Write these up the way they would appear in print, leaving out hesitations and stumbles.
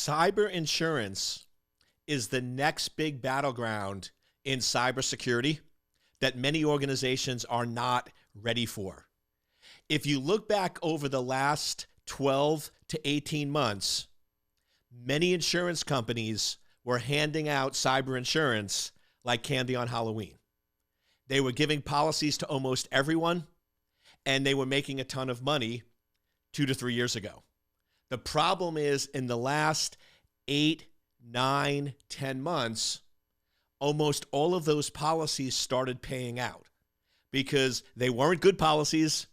Cyber insurance is the next big battleground in cybersecurity that many organizations are not ready for. If you look back over the last 12 to 18 months, many insurance companies were handing out cyber insurance like candy on Halloween. They were giving policies to almost everyone, and they were making a ton of money 2 to 3 years ago. The problem is in the last 8, 9, 10 months, almost all of those policies started paying out because they weren't good policies.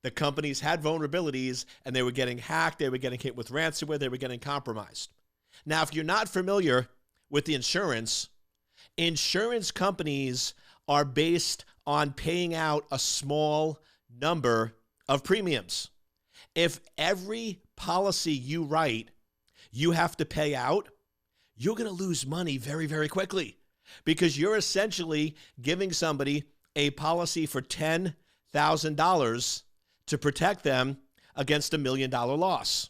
The companies had vulnerabilities and they were getting hacked. They were getting hit with ransomware. They were getting compromised. Now, if you're not familiar with the insurance companies are based on paying out a small number of premiums. If every policy you write, you have to pay out, you're going to lose money very, very quickly because you're essentially giving somebody a policy for $10,000 to protect them against $1 million loss.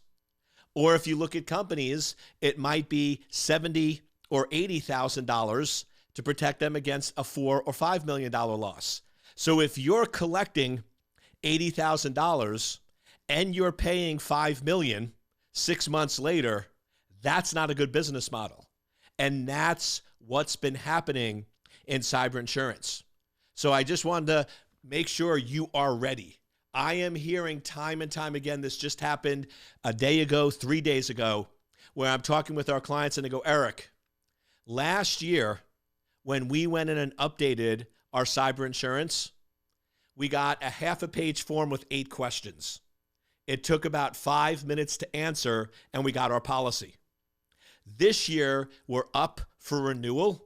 Or if you look at companies, it might be $70,000 or $80,000 to protect them against a $4 or $5 million loss. So if you're collecting $80,000 and you're paying $5 million 6 months later, that's not a good business model. And that's what's been happening in cyber insurance. So I just wanted to make sure you are ready. I am hearing time and time again, this just happened a day ago, 3 days ago, where I'm talking with our clients and they go, Eric, last year when we went in and updated our cyber insurance, we got a half a page form with 8 questions. It took about 5 minutes to answer and we got our policy. This year we're up for renewal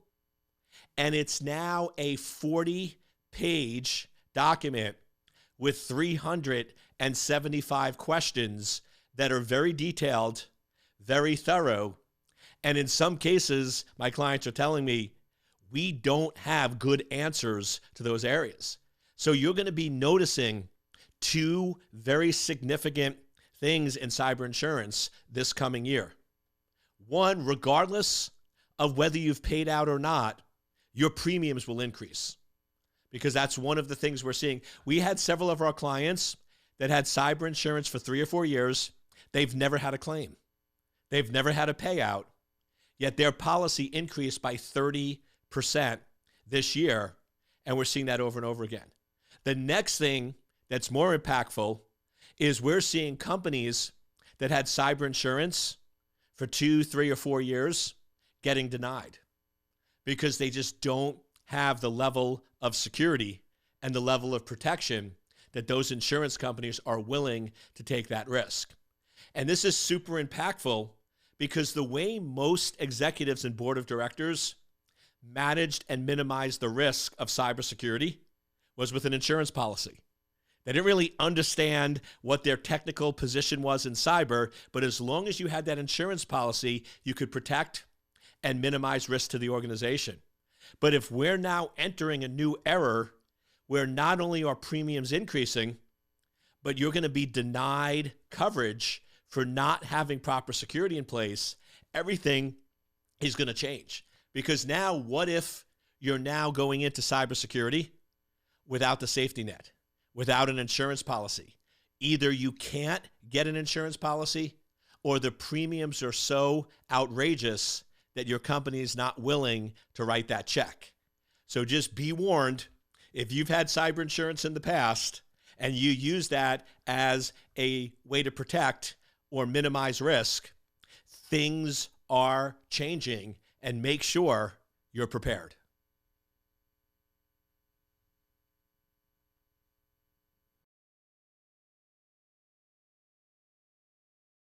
and it's now a 40-page document with 375 questions that are very detailed, very thorough. And in some cases, my clients are telling me, we don't have good answers to those areas. So you're going to be noticing 2 very significant things in cyber insurance this coming year. One, regardless of whether you've paid out or not, your premiums will increase because that's one of the things we're seeing. We had several of our clients that had cyber insurance for 3 or 4 years. They've never had a claim. They've never had a payout, yet their policy increased by 30% this year, and we're seeing that over and over again. The next thing that's more impactful is we're seeing companies that had cyber insurance for 2, 3, or 4 years getting denied because they just don't have the level of security and the level of protection that those insurance companies are willing to take that risk. And this is super impactful because the way most executives and board of directors managed and minimized the risk of cybersecurity was with an insurance policy. They didn't really understand what their technical position was in cyber, but as long as you had that insurance policy, you could protect and minimize risk to the organization. But if we're now entering a new era where not only are premiums increasing, but you're going to be denied coverage for not having proper security in place, everything is going to change. Because now, what if you're now going into cybersecurity without the safety net, without an insurance policy? Either you can't get an insurance policy or the premiums are so outrageous that your company is not willing to write that check. So just be warned, if you've had cyber insurance in the past and you use that as a way to protect or minimize risk, things are changing, and make sure you're prepared.